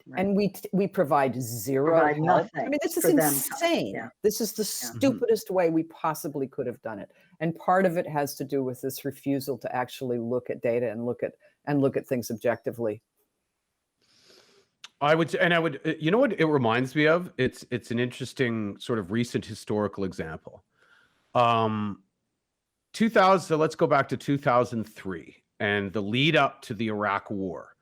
Right. And we provide zero help. Nothing. I mean, this is insane. This is the stupidest way we possibly could have done it. And part of it has to do with this refusal to actually look at data and look at things objectively. I would, you know what it reminds me of? It's an interesting sort of recent historical example. 2000, so let's go back to 2003 and the lead up to the Iraq War.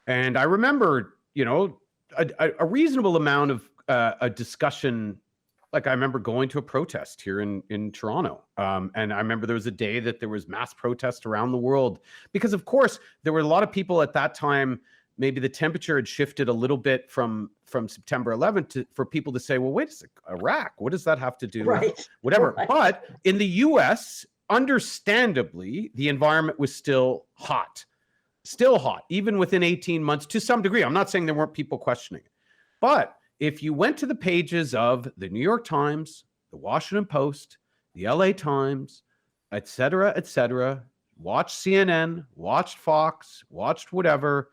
And I remember, a reasonable amount of a discussion. Like I remember going to a protest here in Toronto. And I remember there was a day that there was mass protest around the world because of course there were a lot of people at that time, maybe the temperature had shifted a little bit from September 11th for people to say, well, wait a second, Iraq, what does that have to do with whatever? Right. But in the US, understandably, the environment was still hot, even within 18 months to some degree. I'm not saying there weren't people questioning it, but if you went to the pages of the New York Times, the Washington Post, the LA Times, et cetera, watched CNN, watched Fox, watched whatever,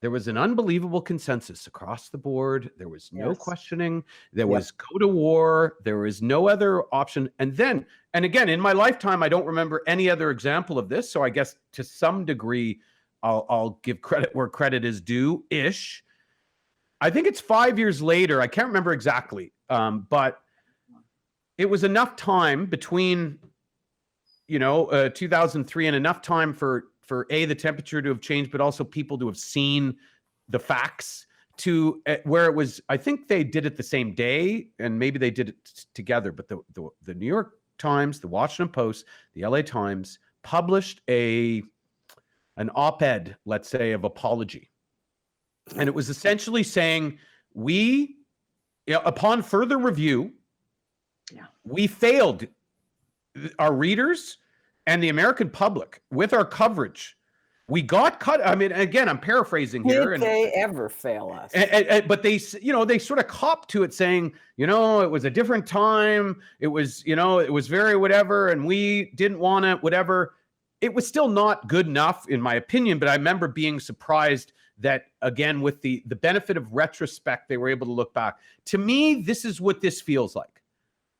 there was an unbelievable consensus across the board. There was no questioning. There was go to war. There was no other option. And again, in my lifetime, I don't remember any other example of this. So I guess to some degree, I'll give credit where credit is due-ish. I think it's 5 years later. I can't remember exactly, but it was enough time between, 2003 and enough time for the temperature to have changed, but also people to have seen the facts to where it was. I think they did it the same day, and maybe they did it together. But the New York Times, the Washington Post, the LA Times published an op-ed, let's say, of apology. And it was essentially saying, upon further review, we failed our readers and the American public with our coverage. We got cut. I mean, again, I'm paraphrasing here. Did they ever fail us? But they sort of copped to it saying, it was a different time. It was, it was very whatever, and we didn't want it, whatever. It was still not good enough, in my opinion, but I remember being surprised that, again, with the benefit of retrospect, they were able to look back. To me, this is what this feels like.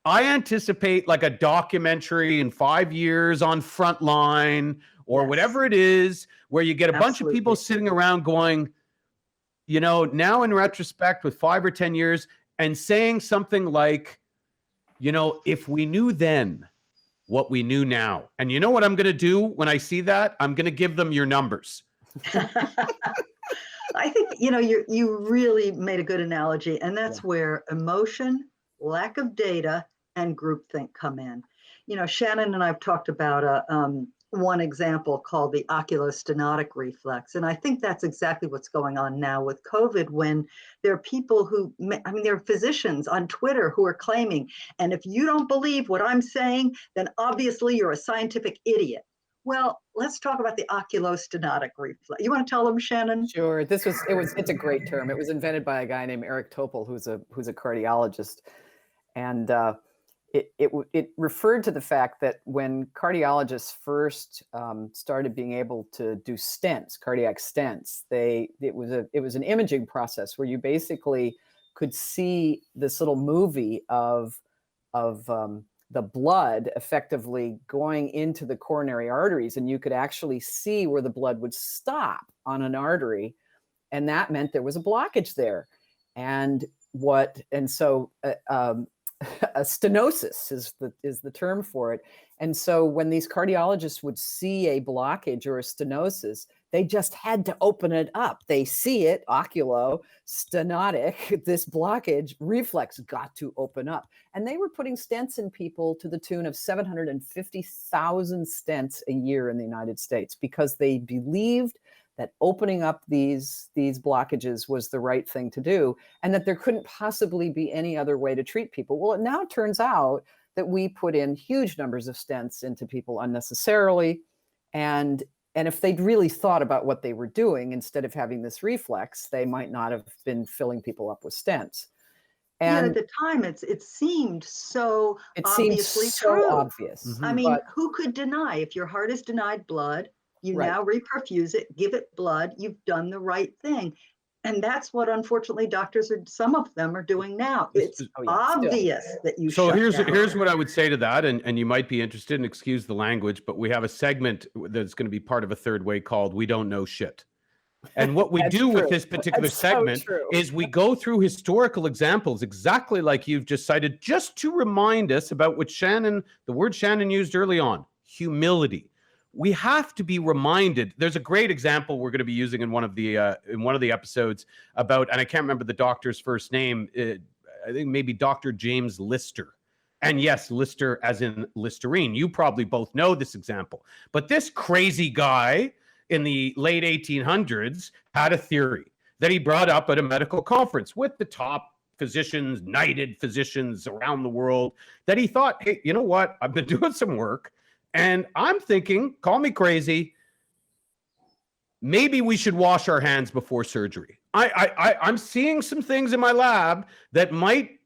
I anticipate like a documentary in 5 years on Frontline or whatever it is, where you get a bunch of people sitting around going, now in retrospect with 5 or 10 years and saying something like, if we knew then what we knew now. And you know what I'm going to do when I see that? I'm going to give them your numbers. I think, you really made a good analogy, and that's where emotion lack of data, and groupthink come in. You know, Shannon and I have talked about one example called the oculostenotic reflex. And I think that's exactly what's going on now with COVID, when there are people who, I mean, there are physicians on Twitter who are claiming, and if you don't believe what I'm saying, then obviously you're a scientific idiot. Well, let's talk about the oculostenotic reflex. You want to tell them, Shannon? Sure. It's a great term. It was invented by a guy named Eric Topol, who's a cardiologist. And it referred to the fact that when cardiologists first started being able to do stents, cardiac stents, it was an imaging process where you basically could see this little movie of the blood effectively going into the coronary arteries, and you could actually see where the blood would stop on an artery, and that meant there was a blockage there. So a stenosis is the term for it. And so when these cardiologists would see a blockage or a stenosis, they just had to open it up. They see it, oculostenotic, this blockage, reflex got to open up. And they were putting stents in people to the tune of 750,000 stents a year in the United States, because they believed that opening up these blockages was the right thing to do, and that there couldn't possibly be any other way to treat people. Well, it now turns out that we put in huge numbers of stents into people unnecessarily, and if they'd really thought about what they were doing, instead of having this reflex, they might not have been filling people up with stents. And at the time, it seemed so obviously so true. Obvious. Mm-hmm. I mean, who could deny, if your heart is denied blood, you now reperfuse it, give it blood, you've done the right thing. And that's what, unfortunately, some of them are doing now. It's obvious that you So here's what I would say to that, and you might be interested, and excuse the language, but we have a segment that's going to be part of a third way called We Don't Know Shit. And what we do with this particular segment is we go through historical examples, exactly like you've just cited, just to remind us about what the word Shannon used early on, humility. We have to be reminded. There's a great example we're going to be using in one of the episodes about, and I can't remember the doctor's first name. I think maybe Dr. James Lister. And yes, Lister as in Listerine. You probably both know this example. But this crazy guy in the late 1800s had a theory that he brought up at a medical conference with the top physicians, knighted physicians around the world, that he thought, hey, you know what? I've been doing some work, and I'm thinking, call me crazy, maybe we should wash our hands before surgery. I'm seeing some things in my lab that might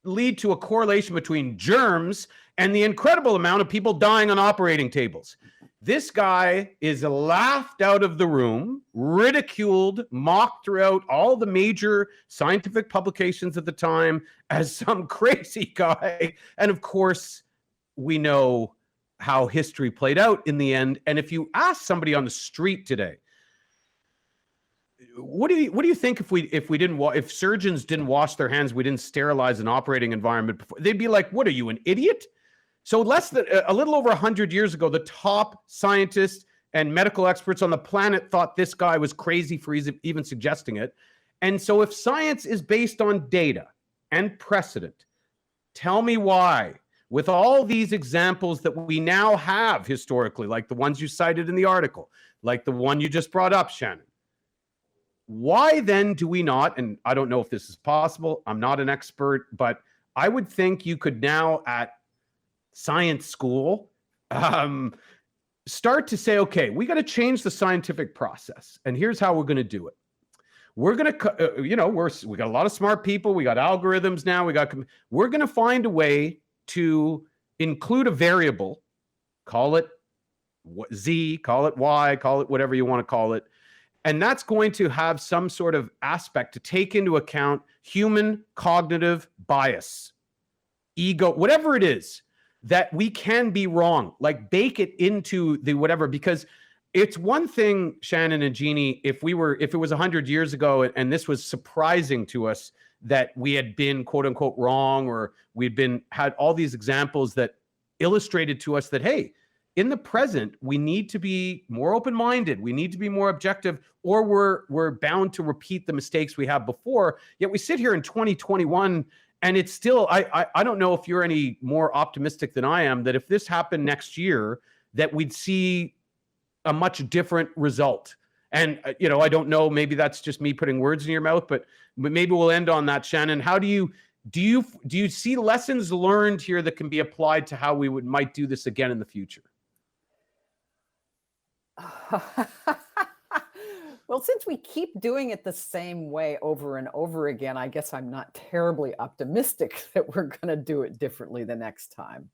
lead to a correlation between germs and the incredible amount of people dying on operating tables. This guy is laughed out of the room, ridiculed, mocked throughout all the major scientific publications at the time as some crazy guy. And of course, we know how history played out in the end. And if you ask somebody on the street today, what do you think if surgeons didn't wash their hands, we didn't sterilize an operating environment before, they'd be like, what are you, an idiot? So a little over 100 years ago, the top scientists and medical experts on the planet thought this guy was crazy for even suggesting it. And so if science is based on data and precedent, tell me why, with all these examples that we now have historically, like the ones you cited in the article, like the one you just brought up, Shannon, why then do we not, and I don't know if this is possible, I'm not an expert, but I would think you could now at science school start to say, okay, we got to change the scientific process, and here's how we're going to do it. We're going to, we got a lot of smart people, we got algorithms now, we're going to find a way to include a variable, call it Z, call it Y, call it whatever you want to call it. And that's going to have some sort of aspect to take into account human cognitive bias, ego, whatever it is, that we can be wrong, like bake it into the whatever, because it's one thing, Shannon and Jeannie, if it was 100 years ago and this was surprising to us that we had been quote unquote wrong, or had all these examples that illustrated to us that, hey, in the present, we need to be more open-minded. We need to be more objective, or we're bound to repeat the mistakes we have before. Yet we sit here in 2021 And it's still, I don't know if you're any more optimistic than I am that if this happened next year, that we'd see a much different result. And, you know, I don't know, maybe that's just me putting words in your mouth, but maybe we'll end on that, Shannon. How do you see lessons learned here that can be applied to how we might do this again in the future? Well, since we keep doing it the same way over and over again, I guess I'm not terribly optimistic that we're going to do it differently the next time.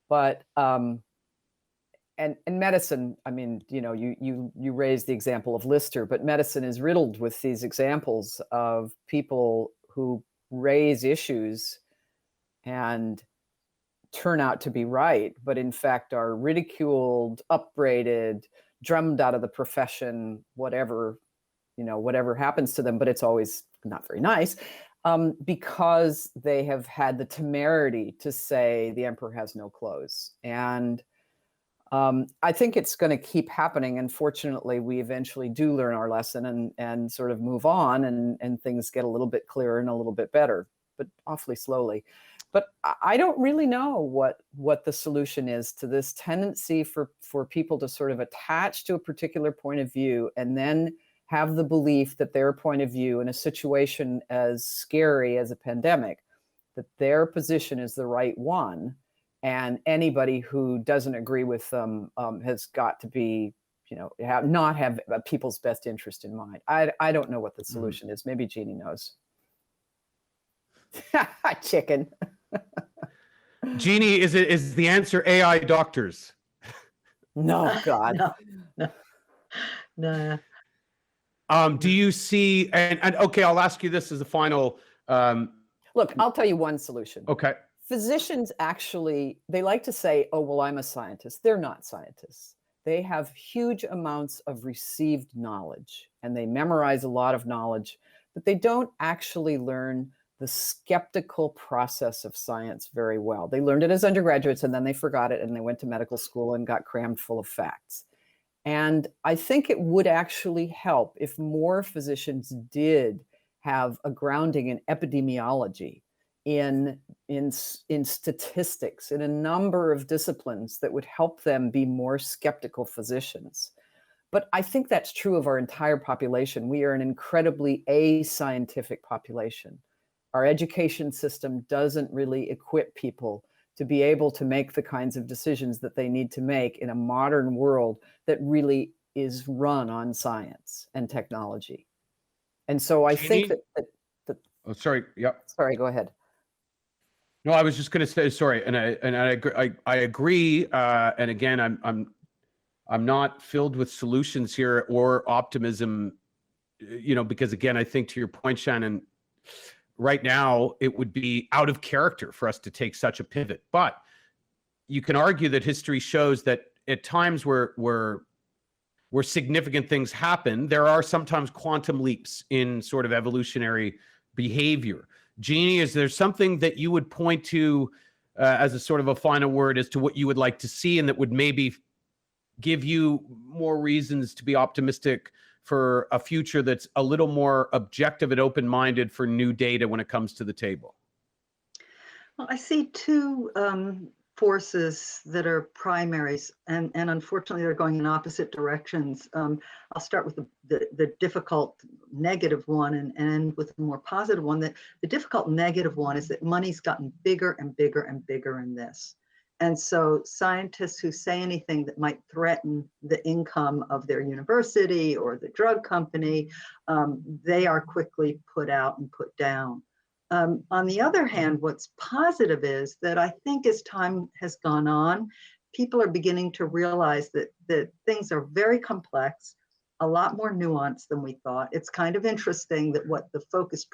But and medicine, I mean, you know, you raised the example of Lister, but medicine is riddled with these examples of people who raise issues and turn out to be right, but in fact are ridiculed, upbraided, drummed out of the profession, whatever, you know, whatever happens to them, but it's always not very nice, because they have had the temerity to say the emperor has no clothes. And I think it's going to keep happening. And fortunately, we eventually do learn our lesson and sort of move on, and things get a little bit clearer and a little bit better, but awfully slowly. But I don't really know what the solution is to this tendency for people to sort of attach to a particular point of view and then have the belief that their point of view in a situation as scary as a pandemic, that their position is the right one, and anybody who doesn't agree with them has got to be, you know, not have people's best interest in mind. I don't know what the solution is. Maybe Jeannie knows. Chicken. Jeannie, is the answer AI doctors? No, God. No. Do you see, and okay, I'll ask you this as a final. Look, I'll tell you one solution. Okay. Physicians actually, they like to say, oh, well, I'm a scientist. They're not scientists. They have huge amounts of received knowledge, and they memorize a lot of knowledge, but they don't actually learn the skeptical process of science very well. They learned it as undergraduates, and then they forgot it, and they went to medical school and got crammed full of facts. And I think it would actually help if more physicians did have a grounding in epidemiology, in statistics, in a number of disciplines that would help them be more skeptical physicians. But I think that's true of our entire population. We are an incredibly ascientific population. Our education system doesn't really equip people to be able to make the kinds of decisions that they need to make in a modern world that really is run on science and technology. And so I think that oh, sorry. Yeah. Sorry, go ahead. No, I was just going to say sorry, and I agree. And again, I'm not filled with solutions here or optimism, you know, because again, I think to your point, Shannon, right now it would be out of character for us to take such a pivot. But you can argue that history shows that at times where significant things happen, there are sometimes quantum leaps in sort of evolutionary behavior. Jeannie, is there something that you would point to as a sort of a final word as to what you would like to see, and that would maybe give you more reasons to be optimistic for a future that's a little more objective and open-minded for new data when it comes to the table? Well, I see two forces that are primaries, and unfortunately they're going in opposite directions. I'll start with the difficult negative one and end with the more positive one. That the difficult negative one is that money's gotten bigger and bigger and bigger in this. And so scientists who say anything that might threaten the income of their university or the drug company, they are quickly put out and put down. On the other hand, what's positive is that I think as time has gone on, people are beginning to realize that things are very complex, a lot more nuanced than we thought. It's kind of interesting that what the focus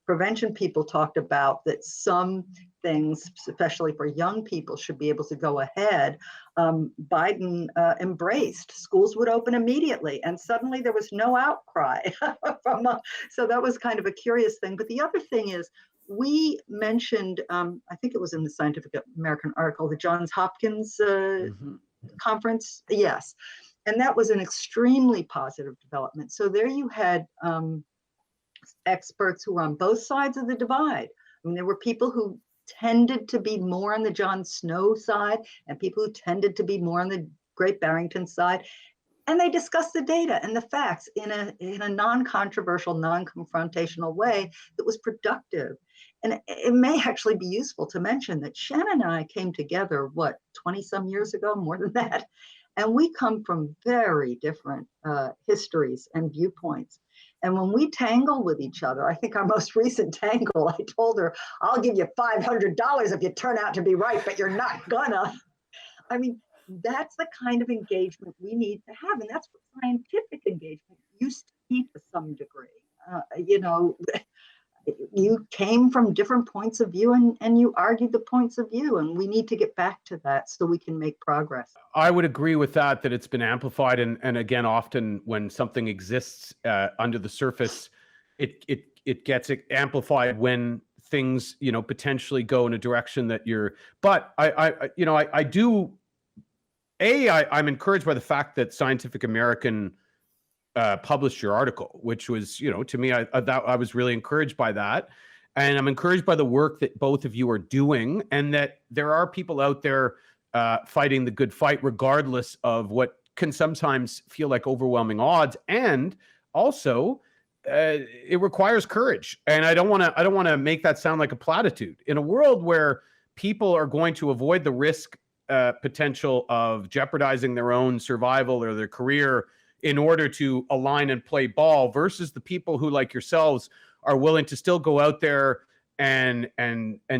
prevention people talked about, that some things, especially for young people, should be able to go ahead. Biden embraced. Schools would open immediately, and suddenly there was no outcry. So that was kind of a curious thing. But the other thing is, we mentioned, I think it was in the Scientific American article, the Johns Hopkins conference. Yes. And that was an extremely positive development. So there you had experts who were on both sides of the divide. I mean, there were people who tended to be more on the Jon Snow side and people who tended to be more on the Great Barrington side. And they discussed the data and the facts in a non-controversial, non-confrontational way that was productive. And it may actually be useful to mention that Shannon and I came together, 20 some years ago, more than that. And we come from very different histories and viewpoints. And when we tangle with each other, I think our most recent tangle, I told her, I'll give you $500 if you turn out to be right, but you're not gonna. I mean, that's the kind of engagement we need to have. And that's what scientific engagement used to be to some degree. You came from different points of view and you argued the points of view. And we need to get back to that so we can make progress. I would agree with that it's been amplified. And again, often when something exists under the surface, it gets amplified when things, potentially go in a direction that but I'm encouraged by the fact that Scientific American published your article, which was, to me, I was really encouraged by that. And I'm encouraged by the work that both of you are doing, and that there are people out there fighting the good fight, regardless of what can sometimes feel like overwhelming odds. And also, it requires courage. And I don't want to make that sound like a platitude. In a world where people are going to avoid the risk potential of jeopardizing their own survival or their career in order to align and play ball, versus the people who, like yourselves, are willing to still go out there and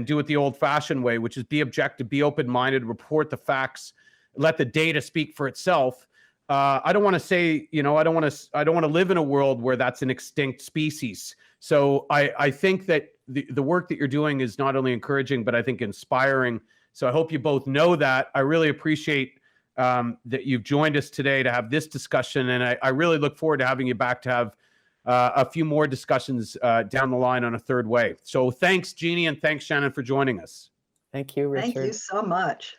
do it the old-fashioned way, which is be objective, be open-minded, report the facts, let the data speak for itself. I don't want to say, I don't want to live in a world where that's an extinct species. So I think that the work that you're doing is not only encouraging, but I think inspiring. So I hope you both know that. I really appreciate that you've joined us today to have this discussion. And I really look forward to having you back to have a few more discussions down the line on a third way. So thanks, Jeannie, and thanks, Shannon, for joining us. Thank you, Richard. Thank you so much.